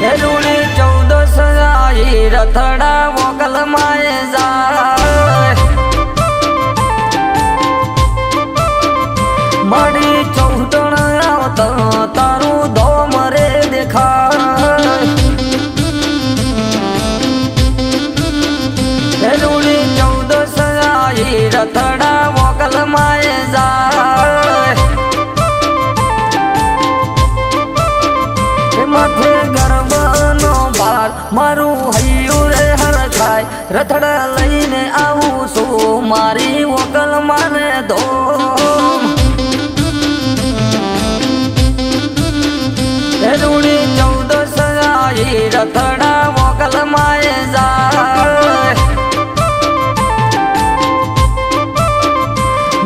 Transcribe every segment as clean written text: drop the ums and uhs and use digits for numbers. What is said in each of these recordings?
રૂડી 14 આઈ રથડા vocal માએ જાય મારી 14 આવતા તારું ધોમ રે દેખાય રૂડી 14 આઈ રથડા વોકલ માએ જાય માથે ગરબનો ભાર મારું હૈયું રે હરખાય રથડા લઈને આવું છું મારી વોકલ માને ધોમ રૂડી 14 આઈ રથડા વોકલ માએ જાય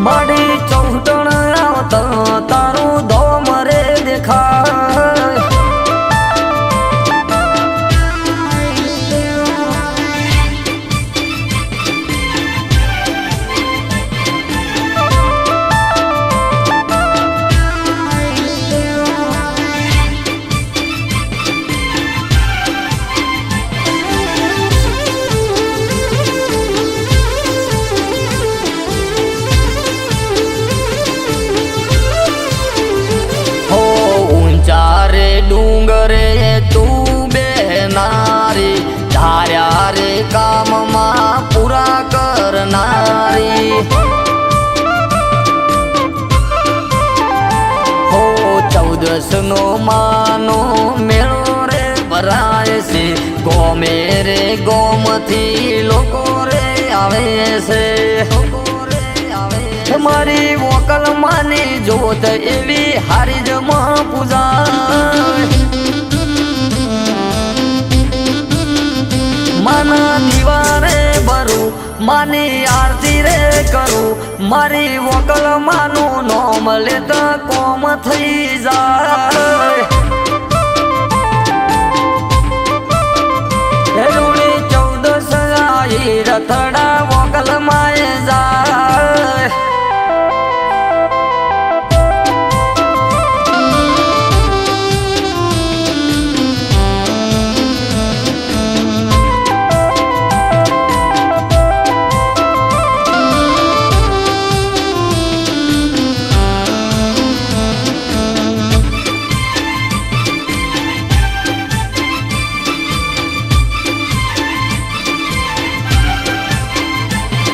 મારી 14 આવતા તારું ધોમ રે દેખાય ડુંગરે તું બેનારી ધાર્યા રે કામમાં પૂરા કરનારી હો 14 નો માનો મેળો રે ભરાય છે ગોમે રે ગોમથી લોકો રે આવે છે મારી વોકલ માની જોત એવી હારી જમા પૂજા માના દીવારે ભરું માની આરતી રે કરું મારી વોકલ માનું નોમ લેતા કોમ થઈ જાય રૂડી 14 આઈ રથડા વોકલ માએ જાય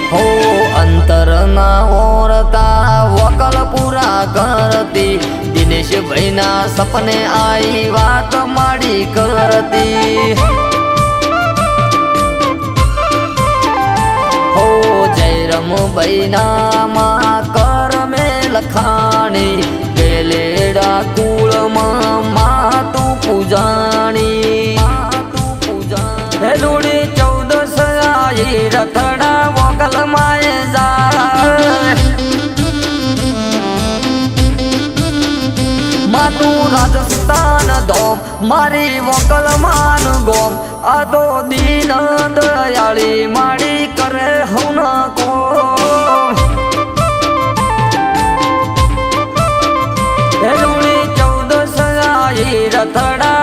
हो अंतરના ઓરતા વકલ પૂરા કરતી દિનેશ ભાઈના સપને આઈ વાત માડી કરતી હો જયરામ ભાઈના માં કરમે લખાણી ગેલેડા કુળમાં માતું પૂજાણી રૂડી 14 આઈ રથડા વોકલ માએ જાય માતું રાજસ્થાન ધોમ મારી વોકલ માન ગોમ આ તો દીન દયાળી માડી કરે હું કોમ રૂડી 14 આઈ રથડા